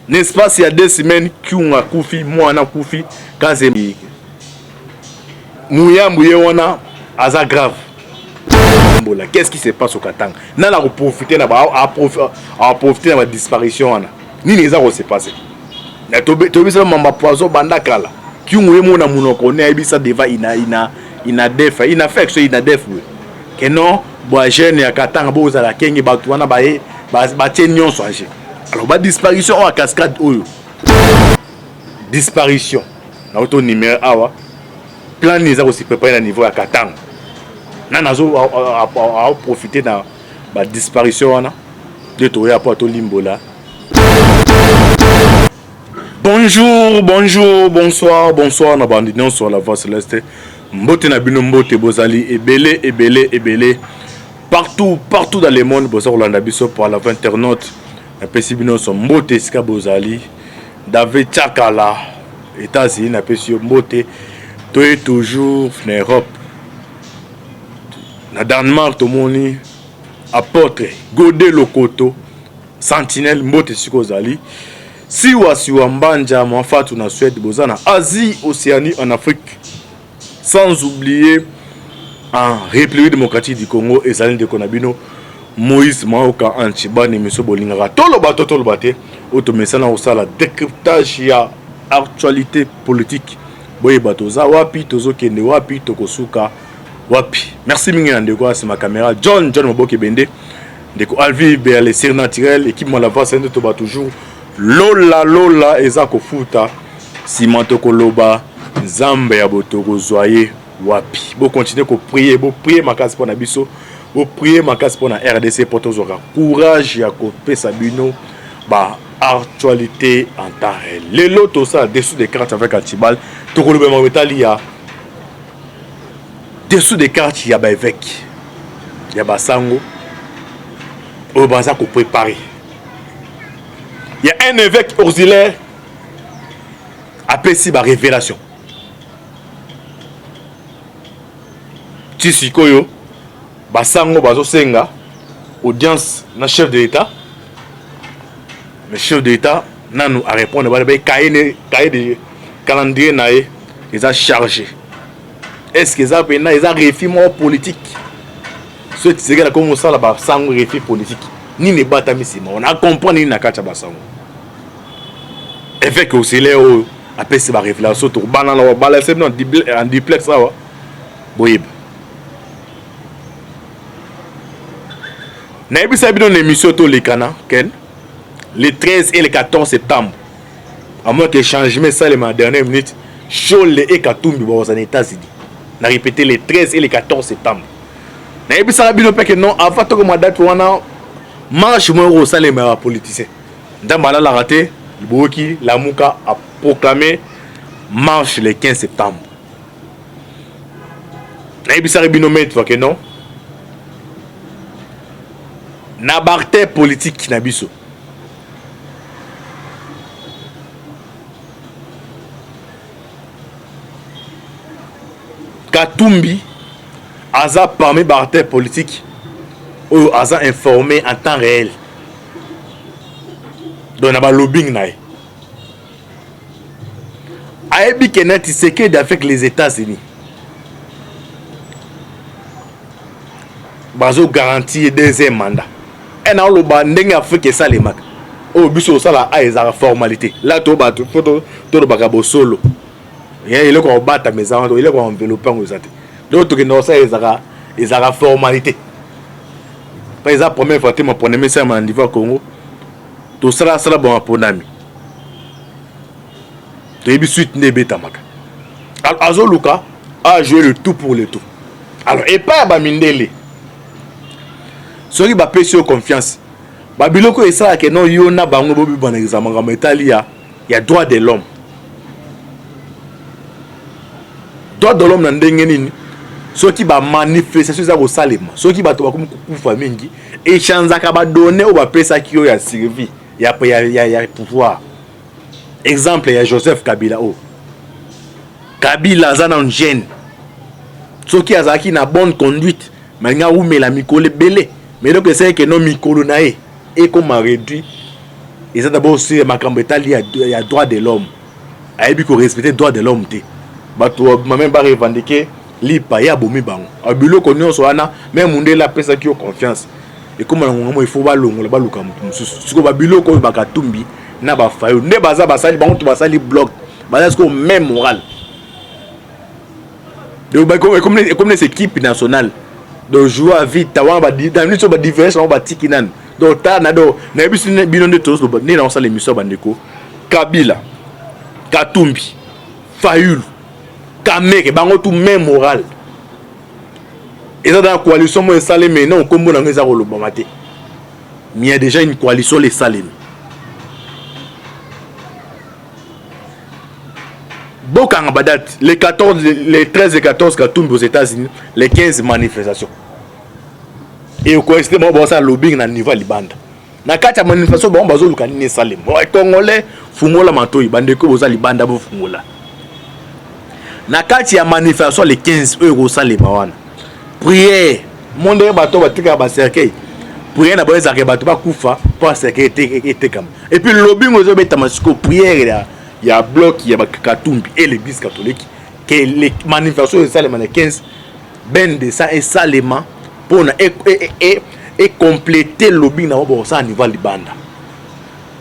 N'est-ce pas, il y a 2 semaines, Kyunga Koufi, moi, na Koufi, quand c'est Mouya Mouya, Aza grave. Qu'est-ce qui se passe au Katanga? N'a pas profité à profiter de la disparition. Ni les gens se passé. Na tobi ça mamba poison bandakala. Kyunga Mouya Mounoko, ne abisa deva ina def, ina fait que ina def. Que non, bois jeune ya Katanga boza la kenge batuana bae ba tenyon soaje. Alors ba disparition à cascade oyo. Disparition. Na auto numéro awa. Plan les a aussi préparé à niveau à Katanga. Nanazo a profité de la disparition de Toya Porto Limbola. Bonjour, bonjour, bonsoir, bonsoir, na bandinion sur la voie céleste. Mbote na bino mbote bozali ebele. Partout dans le monde, boza Rolanda biso pour la internaute. Na pesi bino so mbote sika bozali. David Chakala, États-Unis na pesi mbote. Tu es toujours en Europe. Na Danemark to moni apôtre Godé Lokoto Sentinelle mbote sikozali siwa mbanja mafatu na Suède bozana Asie Océanie en Afrique sans oublier en République démocratique du Congo et Zali de Konabino Moïse Maoka Anchibani miso bolingaka toloba te automesana osala décryptage ya actualité politique boye batoza wapi tozokende wapi tokosuka wapi. Merci mingi ndeko c'est ma caméra John Moboke Bende ndeko Alvi les séries naturelles équipe moi la voix c'est to ba toujours lola eza ko futa simanto koloba nzambe ya botoko zoyer wapi bo continuer ko prier makasi pour na biso bo prier makasi pour na RDC pour tozoka courage ya ko pesa bino ba actualité en temps réel lelo to ça dessous des cartes avec Antibal to koloba metali ya dessous des cartes, il y a des évêques, il y a des sango, au bazar qu'on préparer. Il y a un évêque auxiliaire appelé si la révélation. Tsikoyo, basango bazo senga, audience na chef de l'État. Le chef de l'État n'a nous à répondre, cahier de calendrier naé, ils ont chargé. Est-ce que ça peut être un référent politique? Ce qui est comme ça, là, sans référent politique. Ni ne bat on a compris ni na kacha basango. Évêque aussi là après c'est la révélation to banana wa balancer en duplex là. Boyeb. Na ebisa bino l'émission to les Kana ken le 13 et le 14 septembre. À moins que changement ça les dernière minute, Chole et Katumbi aux États-Unis. Na répété les 13 et les 14 septembre. Na ebisa bino pe que non avant to comme date wana marche moi au salé mais politicien. Ndambala la raté, Boki Lamuka a proclamé marche le 15 septembre. Na ebisa bino met que non. Na barté politique na biso. Katumbi Aza parmi barté politique ou Aza informé en temps réel. Donc na ba lobbying na. Aebi Kenneth Tshisekedi avec les États-Unis. Bazo garantir deuxième mandat. Et na lo ba ndenge Afrique ça les mak. O biso ça la a formalité. Là to ba to to ba ka solo. Il est qu'on bat mes enfants, il est qu'on enveloppe en usate. D'autres qui n'ont ça, ils ont la formalité. Par exemple, première fois que je prends mes soeurs en niveau Congo, tout ça, c'est bon pour nami. Tu es suite de Betamaka. Alors, Azoluka a joué le tout pour le tout. Alors, et pas Bamindele. Ceux qui ont sur confiance. Babiloko est ça que non, il y a un bon examen. Il y a droit de l'homme. Droit de l'homme dans le ceux qui va manifester sur au salima ceux qui va comme kufa mingi et chanza ka ba donner ou ba pesa qui a servi il y a pouvoir exemple il y a Joseph Kabila Kabila za na jeune ceux qui azaki na bonne conduite mais nga ou la mikolo belé mais donc c'est que non mikolo nae et comme a réduit Et ça d'abord aussi il y a droit de l'homme. Il faut respecter le droit de l'homme. Bato même pas revendiquer lipa ya bomi bango. Abilo konyo so ana même monde la pesa qui ont confiance. Et comme il faut balongo la baluka mutu. Siko babilo ko bakatumbi na ba fayo. Ne baza basali bango to basali bloc. Baza siko même moral. Donc comme les équipes nationales de jouer vite tawa ba dans une ba différence ba tikinan. Donc ta na do na bisu bino de tous lo ne na ça l'émission bandeko. Kabila, Katumbi, Fayulu, Kameke, bango tout même moral. Et ça dans la coalition moi salé mais non comme on a ngeza ko lo bamate. Mais il y a déjà une coalition les Salem. Bokanga badat les 14 les 13 et 14 Katumbi aux États-Unis, les 15 manifestations. Et au coïncide bon ça lobbying na niveau libanda. Na kati ya manifestation ba bazo luka ni Salem. Moi Congolais fungola mantoi bandeko boza libanda bo fungola. Na kati ya manifestation les 15 euros Salem wana. Prière monde bato batika ba cercueil. Prière na boza ke bato ba kufa pour cercueil était comme. Et puis lobbying ozo beta masiko prière il y a bloc il y a Katumbi et l'église catholique que les manifestations de Salem les 15 ben de ça et Salem pour et compléter le lobbying na bo ça niveau libanda.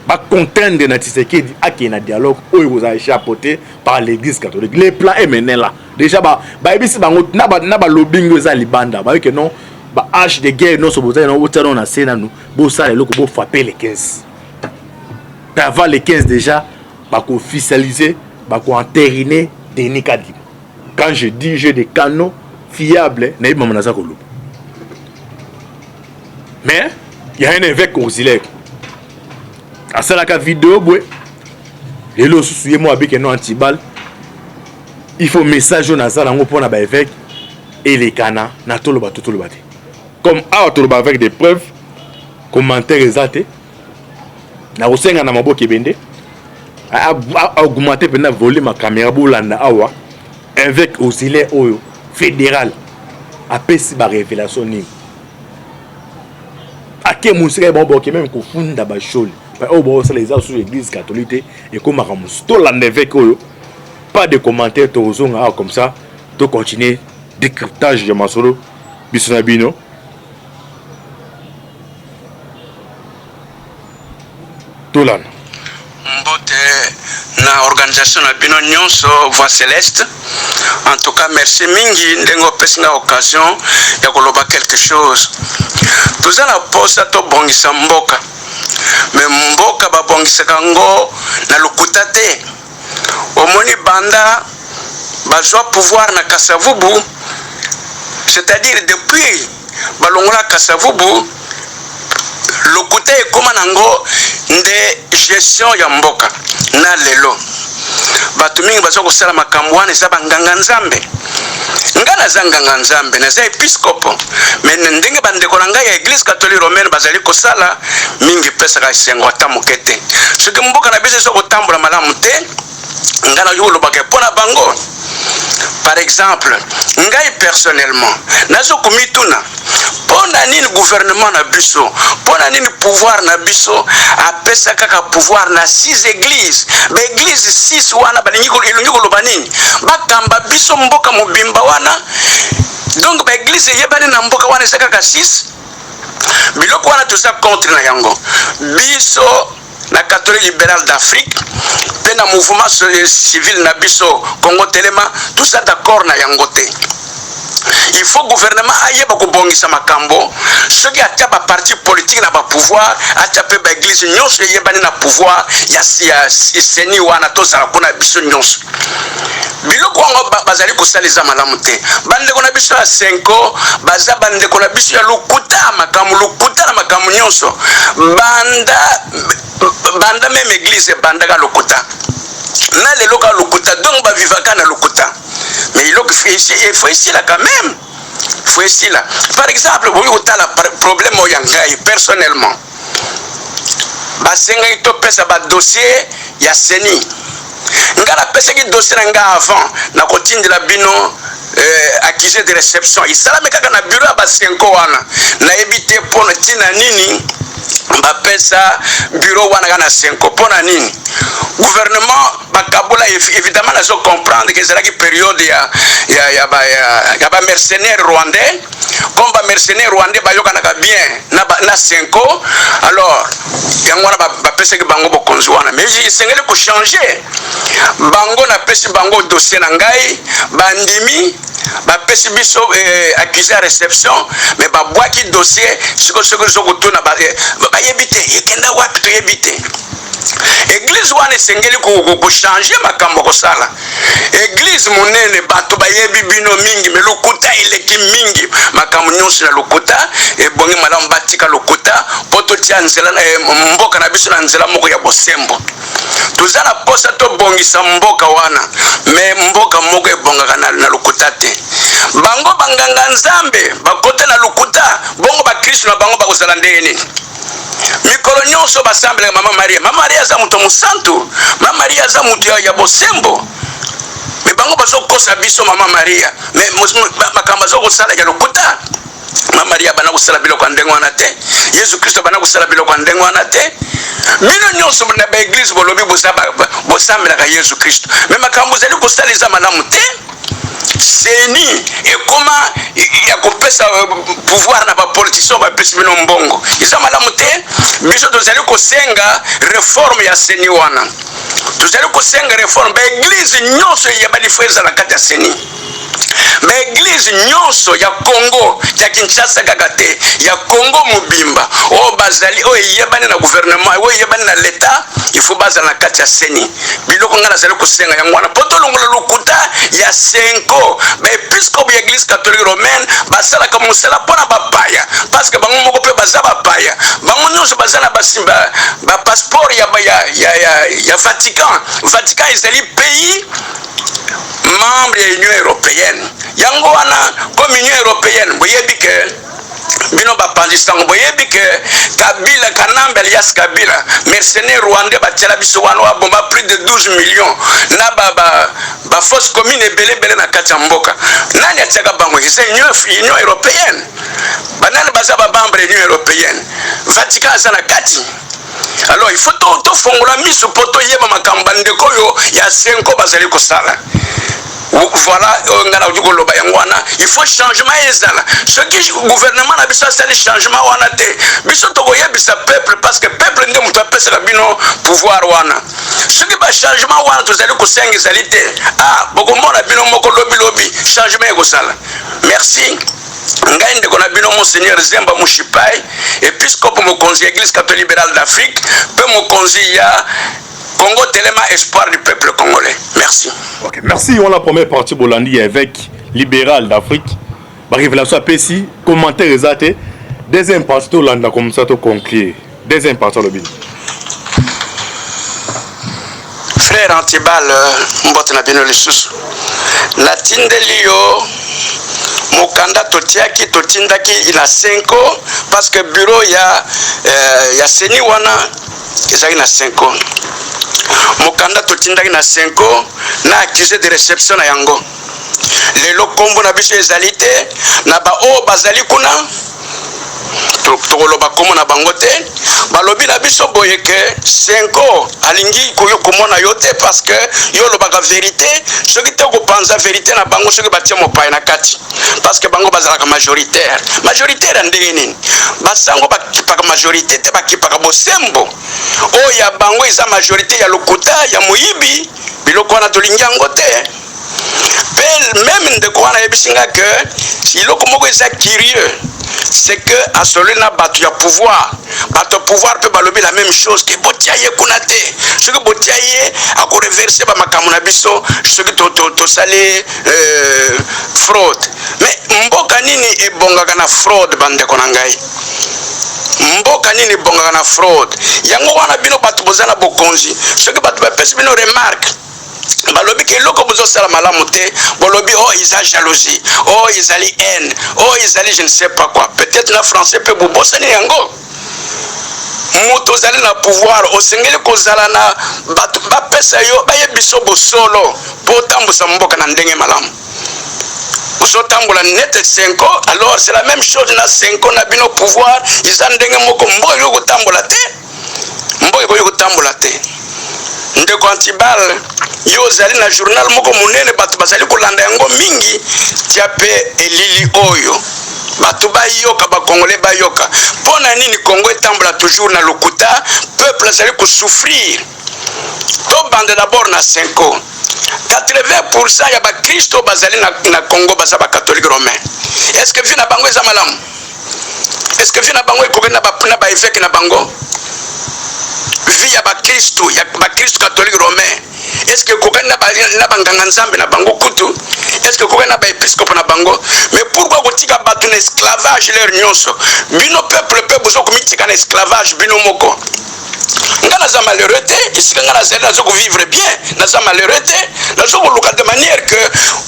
Ba contraindre na Tshisekedi à qu'il y ait un dialogue où vous avez chapeauté par l'église catholique. Les plans est mené là. Déjà ba ibisi bango na ba lobbying za libanda. Ba que non ba hache de guerre non so boza na otano na sena nous. Bo ça le ko bo frapper les 15. Avant les 15 déjà ba ko officialiser, ba ko entériner Denis Kadima. Quand je dis j'ai des canaux fiables, na ibama na za ko lo. Mais il y a un évêque auxiliaire. À cela la vidéo, les lots sous moi avec un anti-balle. Il faut message au Nazar pour la évêque et les canards na tout le bateau tout le bateau. Comme avec des preuves, commentaires exaltés. Na osenga na mabo kebende. A augmenter pendant voler ma caméra bolanda awa. Évêque auxiliaire oyo fédéral a pesi ba révélation ni. Ake musika bon qui même ko funda ba chol. Oh bon ça les a sur l'église catholique et comme Ramos tout l'évêque pas de commentaires tozonga comme ça to continuer décryptage de masolo bisonabino Tolan mbote na organisation na bino nyonso Voix Céleste. En tout cas merci mingi ndengo pesinga occasion ya koloba quelque chose. Tuza na posa to bongisa mboka. Mais mboka ba bongisa kango na lokuta te. Omoni banda bazwa pouvoir na Kasavubu. C'est-à-dire depuis balongola Kasavubu lokuta e koma nango nde gestion ya mboka na lelo. Batu mingi bazwa kosala makambo wana eza banganga nzambe. Ngana zanganga nzambe na za episcopo mais ndenge bandeko na ngai ya église catholique romaine bazali kosala mingi pesa ka sengo atamukete. Soki mboka na biso so kotambola malamu te ngana yolo bakepona bango. Par exemple, ngai personnellement nazo komituna pona nini gouvernement na biso pona nini pouvoir na biso apesa kaka pouvoir na 6 églises ba église 6 wana balingi ko loba nini bakamba biso mboka mobimba wana donc ba église yebani na mboka wana eza kaka 6 biloko wana tuza contre na yango biso na catholique libéral d'Afrique pe na mouvement civil na biso Congo Telema tout ça d'accord na yango te. Il faut gouvernement ayeba ko bongisa makambo soki atia ba parti politique na ba pouvoir atia pe ba église nyonso yebani na pouvoir ya seni wana to sala kuna biso nyonso biloko ngo bazali kosaliza malamu te bande kona biso ya 5 baza bande kona biso ya lokuta na makamu nyonso banda même église banda ka lokuta na le loka lokuta donc ba vivaka na lokuta. Mais il faut ici là quand même. Faut ici là. Par exemple, vous avez le problème au Yangai personnellement. Basenga ito pesa ba dossier ya seni. Ngala pesa ki dossier nga avant na kotindela bino accusé de réception. Isala mekaka na bureau ba 5 wana. Na ebité pona tina nini bapesa bureau wana kana 5 pona nini gouvernement bakabula évidemment nazo comprendre que c'est la période ya ba mercenaires rwandais comme ba mercenaires rwandais bayokana ka bien na 5 alors yango wana bapesa ke bango bokonzi wana mais isengeli ko changer bango na pesi bango dossier na ngai bandimi bapesi biso accusé à réception mais babwaki dossier siko zokotuna bayebite yekenda wapi toyebite église wana esengeli ko changer makambo kosala église monene bato bayebi bino mingi mais lokuta eleki mingi makambo nyonso na lokuta ebongi malamu batika lokuta po totia nzela mboka na biso na nzela moko ya bosembo toza na posa tobongisa mboka wana mais mboka moko ebongaka na lokuta te bango banganga nzambe bakote na lokuta bongo bakristo na bango bakozala ndenge nini mikolo nyonso basambelaka mama maria aza moto mosantu mama maria aza moto ya bosembo me bango bazokosa biso mama maria me makambo bazokosala ya lokuta mama maria bana kosala biloko ya ndenge wana te yesu kristo bana kosala biloko ya ndenge wana te bino nyonso na baeglise bolobi bosambelaka yesu kristo me makambo ozali kosala eza malamu te seni ekoma ya kopesa pouvoir na bapolitisien bapesi bino mbongo eza malamu te biso tozali kosenga reforme ya seni wana tozali kosenga reforme baeglise nyonso ya balifo ezala kati ya seni baeglise nyonso ya Congo ya Kinshasa kaka te ya Congo mobimba oyo bazali oyo eyebani na gouvernement oyo eyebani na leta il faut bazala na kati ya seni biloko nga nazali kosenga yango wana po tolongola lokuta ya 5 baepiscope ya église catholique romaine basalaka mosala mpona bapaya parce que bango moko mpe baza bapaya bango nyonso baza na bapasseport ya Vatican ezali pays membre ya Union européenne yango wana comme Union européenne boyebi ke bino bapandistango boyebi ke Kabila Kanambe alias Kabila mercenaire rwandais batiala biso wana wabomba plus de 12 millions na ba force commune ebele na kati ya mboka nani atiaka bango eza Union européenne banani baza babambre ya Union européenne Vatican aza na kati. Alors il faut tout fongola miso poto yeba makambo ndeko yo ya 5 bazali kosala. Voilà ngala ujuko loba yangwana il faut changement ezala ce qui gouvernement na biso sali changement wana te biso to yebisa peuple parce que peuple nde muto apesa bino pouvoir wana ce qui ba changement wana tozali kosenga ezalite boko mona bino moko lobi changement ekosala merci ngai ndeko na bino monseigneur Zemba Mushipai épiscope mokonzi église catholique libérale d'Afrique pe mokonzi ya Congo Téléma espoir du peuple congolais. Merci. Ok, merci. On la première partie Bolandi avec libéral d'Afrique. Bah révélation APC, commentaire exact. Deuxième partie Bolanda comme ça to conclure. Deuxième partie le bin. Frère Antibal mbote na bino lisusu. Na tindelio mokanda totindaki ina 5 parce que bureau ya seni wana ezaki na 5 mokanda totindaki na 5 na accusé de réception na yango lelo kombo na biso ezali te na ba o bazali kuna tokoloba komo na bango te balobi na biso boye ke 5 alingi koyo komona yo te parce que yo lobaka vérité soki te kopanza vérité na bango soki batie mopai na kati parce que bango bazalaka majoritaire ndenge nini basango bakipaka majorité te bakipaka bosembo oyo ya bango eza majorité ya lokuta ya moyibi biloko wana tolingi yango te même ndeko wana yebisinga ke iloko moko eza curieux c'est que à celui na batu ya pouvoir peut balobi la même chose que botia ye kuna te ce que botia ye a ko reverser ba makambo na biso ce que to sale fraude mais mboka nini ebongaka na fraude bandeko na ngai mboka nini ebongaka na fraude yango wana bino batu bozana bokonzi ce que batu bapesi bino remarque balobi ke loko bozo sala malamu te bolobi ils ont jalousie ils ali haine ils ali je ne sais pas quoi peut-être na français pe bobosa ni yango moto zali na pouvoir osengeli kozala na bapesa yo bayebiso bosolo po tambusa mboka na ndenge malamu vous tambola net 5 ans, alors c'est la même chose na 5 ans na bino pouvoir, ils ont ndenge moko mboka yo tambola te. Mboka yo tambola te. Ndeko Antibal yo zali na journal moko munene batu bazali kolanda yango mingi tia pe elili oyo. Batu bayoka ba congolais bayoka. Pona nini Congo etambola toujours na lokuta, peuple azali ko souffrir. To bande d'abord na 5 ans. 80% ya ba Kristo bazali na Congo basa ba catholique romain. Est-ce que vi na bango eza malamu? Est-ce que vi na bango ekoki na ba évêque na bango? Vi ya ba Kristo catholique romain. Est-ce que ekoki na ba nganga nzambe na bango kutu? Est-ce que ekoki na ba épiscope na bango? Mais pourquoi kotika batu na esclavage leur nyonso? Bino peuple bozo komitika na esclavage bino moko. Nga naza malheureux te, ici nga naza vivre bien, naza malheureux te, naza koluka de manière que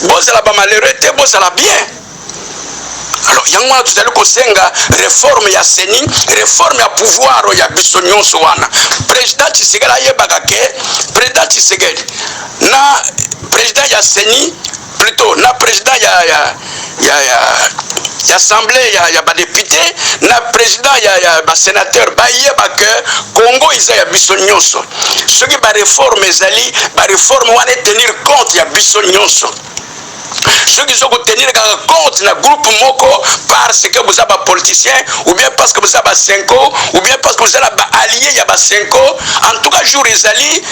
bozala ba malheureux te, bozala bien. Alors yango wana tuzali kosenga réforme ya seni, réforme ya pouvoir ya biso nyonso wana. Président Tshisekedi ayebaka ke président Tshisekedi na président ya seni, plutôt na président ya assemblée ya ba député na président ya ba sénateur ba yeba que Congo isa ya biso nyonso. Ce qui ba réforme ezali ba réforme wana tenir compte ya biso nyonso. Ceux qui sont tenir compte na groupe moko parce que vous avez politicien ou bien parce que vous avez 5 ans ou bien parce que vous avez allié ya ba 5 ans. En tout cas jour ezali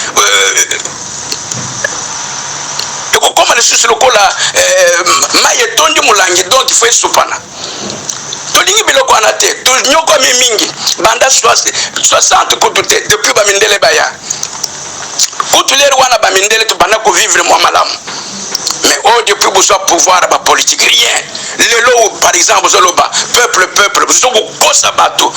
comme les sous le cola maye tondi mulangi donc il faut soupana tolingi biloko anate to nyoko mingi banda 60 kutute depuis ba mindele baya kutuler wana ba mindele to bana ko vivre moi malamu. Mais oh depuis vous soit pouvoir ba politique rien les lots par exemple zoloba peuple vous avez kosa bato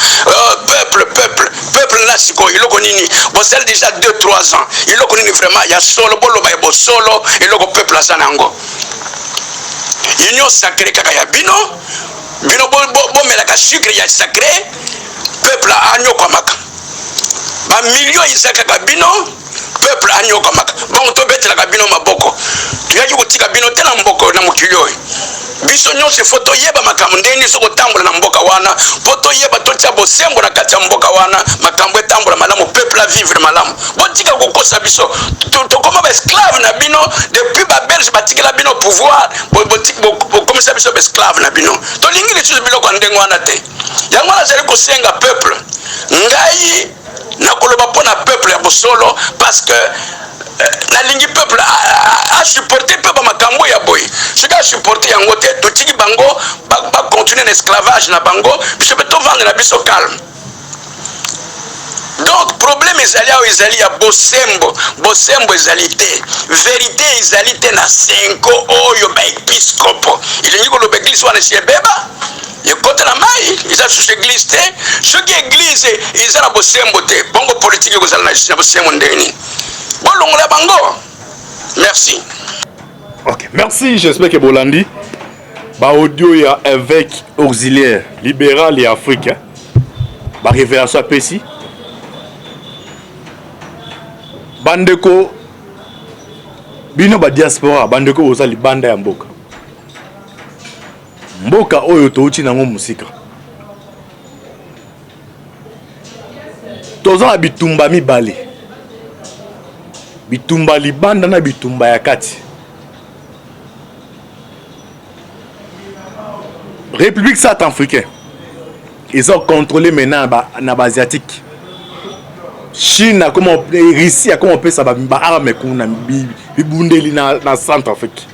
peuple là siko iloko nini bon c'est déjà 2-3 ans iloko nini vraiment ya solo bolo ba bo solo iloko peuple azanango union sacrée kaka ya bino bo melaka sucre ya sacré peuple anyo kwa maka ba millions isaka bino peuple anyoka maka bon to betela kabino maboko tuyaki kotika bino tela mboko na mukiloi biso nyonso foto yeba makambo ndeni soko tambola na mboka wana foto yeba totia bosembo na kati ya mboka wana makambo etambola malamu peuple a vivre malamu botika kokosa biso to koma ba esclave na bino depuis ba belge batikela bino pouvoir bokomisa biso ba esclave na bino to lingi lisu biloko ndengo wana te yango na zeli kosenga peuple ngai na koloba pona peuple ya bosolo parce que la ligne peuple a supporté peuple makambo ya boy ce qui a supporté yango te to tiki bango ba continuer l'esclavage na bango biso beto vendre na biso calme. Donc problème ezali ya bosembo ezali te vérité ezali te na 5 oyo ba episcopo ilingi ko lo église wana siebeba yekote na mai isa sous église te ce qui église isa na bosembo te bongo politique ko zala na bosembo ndeni bolongola bango. Merci. OK, merci, j'espère que Bolandi ba audio ya évêque auxiliaire libéral et africain ba révélation pesi bandeko bino ba diaspora bandeko oza libanda ya mboka oyo touti nango musika toza na bitumba mibale bitumba libanda na bitumba ya kati. République centrafricaine ils ont contrôlé maintenant na asiatique. Chine a comment Russie a comment on peut ça ba arme kuna bibundeli na Centrafrique.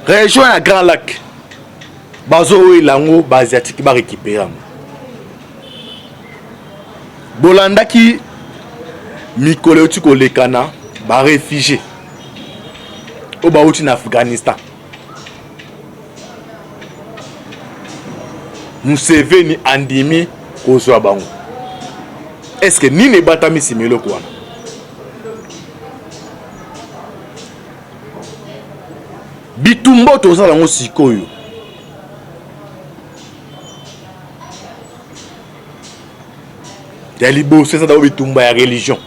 Région ya Grand Lac bazo ilango ba asiatique ba récupérer. Bolanda ki mikolo tu ko lekana ba réfugié au ba uti na Afghanistan. Museveni andimi kozwa bango. Est-ce que nini batami simelo kwa? Bitumbo toza lango sikoyo. Ya libo c'est ça dans bitumba ya religion.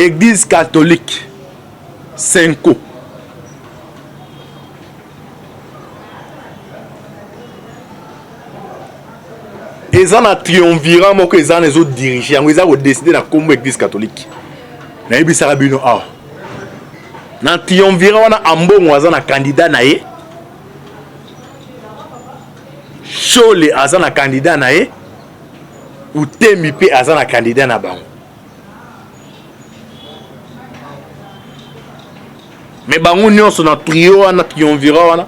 église catholique 5 ans. Ils ont un triumvirat moko ils ont les autres dirigeants ils ont décidé de comme église catholique na yebi sarabino ah na triumvirat wana ambongo aza na candidat na ye Chole aza na candidat na ye Utemi pe aza na candidat na bango mais bango nyonso na trio wana triumvirat wana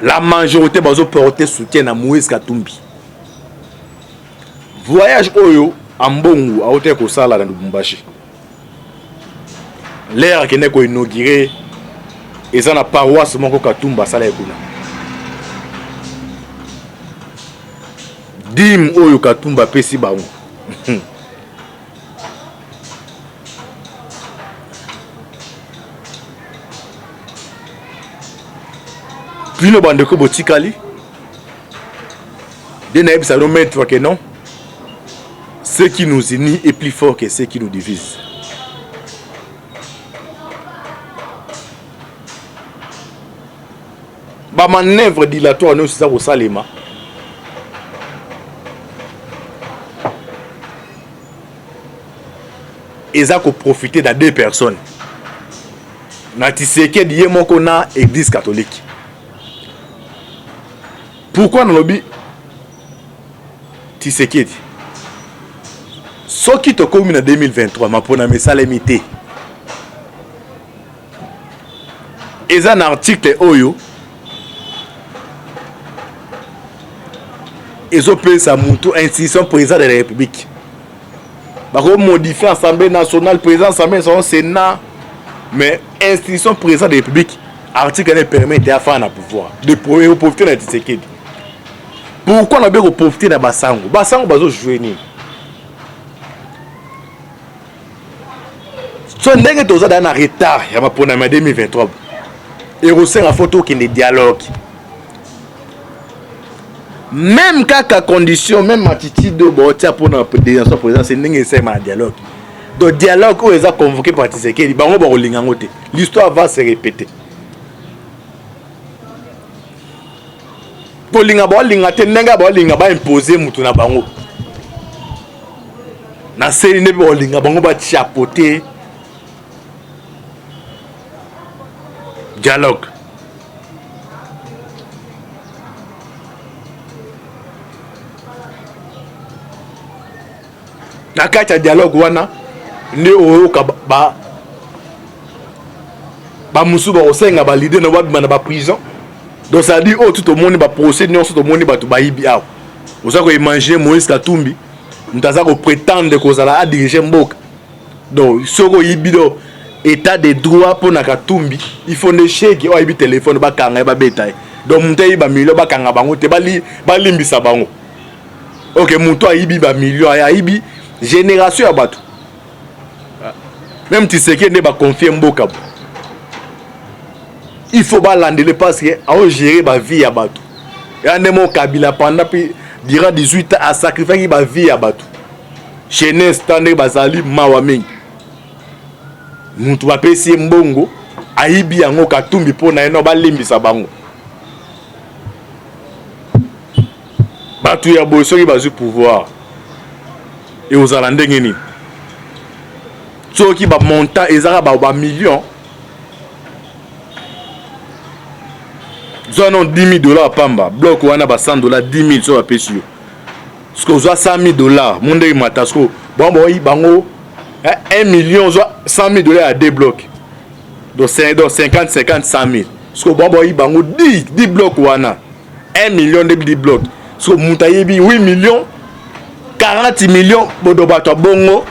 la majorité bazo porter soutien à Moïse Katumbi. Voyage oyo ambongo a ote ko sala na Lubumbashi. L'air qui n'est ko inauguré et ça na paroisse moko Katumba sala ekuna. Dim oyo Katumba pesi bango. Puis le bandeko botikali de naïb ça nous mettre que non ce qui nous unit est plus fort que ce qui nous divise. Ba manœuvre dilatoire nous ça au Salema et ça qu'on profiter de deux personnes na tiseke dié moko na église catholique. Pourquoi dans le lobby Tshisekedi ce qui te commis en 2023 ma pour na message limité et un article oyo ils ont payé sa moto institution président de la République bah modifier Assemblée nationale président Assemblée son Sénat mais institution président de la République article ne permet de faire un pouvoir de profiter de Tshisekedi. Pourquoi on a bien profiter de Basango? Basango bazo jouer ni. So ndenge toza dans un retard ya mapona ma 2023. Et reçoit la photo qui est dialogue. Même kaka condition même attitude de botia pour na président président c'est ndenge c'est ma dialogue. Donc dialogue où ils a convoqué par Tshisekedi bango ba kolinga ngote. L'histoire va se répéter. Kolinga ba linga te ndenga ba linga ba imposer mutu na bango na seli ne ba linga bango ba chapeauter dialogue na kati ya dialogue wana nde oyoka ba musu ba osenga ba leader na ba na ba prison. Donc ça dit oh tout le monde va procéder non tout le monde va tout baïbi ah vous savez que imaginer Moïse Katumbi nous avons prétendre que ça a diriger Mboka donc ce que ibido état de droit pour na Katumbi il faut ne chèque oh ibi téléphone ba kanga ba betaille donc monter ba million ba kanga bango te ba limbisa bango OK muto ibi ba million ya ibi génération ya bato même tu sais que ne ba confier Mboka. Il faut pas l'andeler parce que on gérer ma vie à bateau. Et un démon Kabila pendant durant 18 ans à sacrifier ma vie à bateau. Chez Nestande Bazali Mawaming. Nous tu vas payer mbongo aibi yango Katumbi pour na eno ba limbisa bango. Batu ya boso ki bazu pouvoir. Et aux Alandais ngeni. Ceux qui ba montant ezara ba millions. Nous avons 10 000 $, pamba. Bloc wana ba $100, 10 000 sur la PSU. Ce que vous avez 100 000 $, monde yi matasko. Bon bon yi bango 1 million 100 000 $ à deux blocs. Donc 50 100 000. Ce que bon bon yi bango 10 blocs wana. 1 million de 10 blocs. Ce que mutayi bi 8 millions 40 millions bodo bato bongo.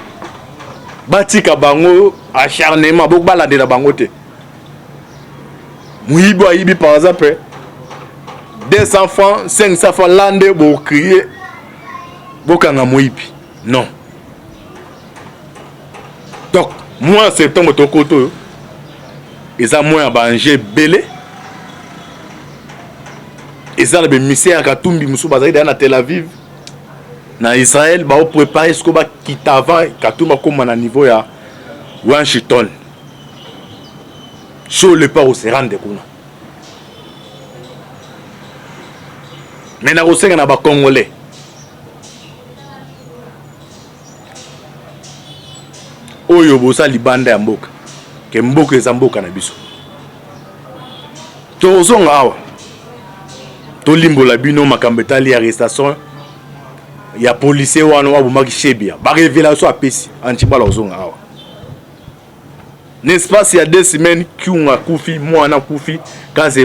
Batika bango acharnement bok balade na bango te. Muibo ayibi par exemple 200 francs, 500 francs, l'ande pour crier, bokanga moipi. Non. Donc, moi, c'est ton motokoto. Et ça, moi, à banger belé. Et ça, le misère à Katumbi, Moussou Bazari, dans Tel Aviv. na Israël ba préparer ce ko ba kitava katuma comme na niveau ya Washington. Sur le pas au se rendre kuna. Mais na kosenga na ba Congolais. Oyo bosa libanda ya mboka. Ke mboka eza mboka na biso. Tozonga awa. To limbola bino makambo etali arrestation ya policier wana wa bomaki shebia. Ba révélation apesi antibala ozonga awa. N'est-ce pas, il y a 2 semaines, Kiunga Koufi, moi, Koufi, quand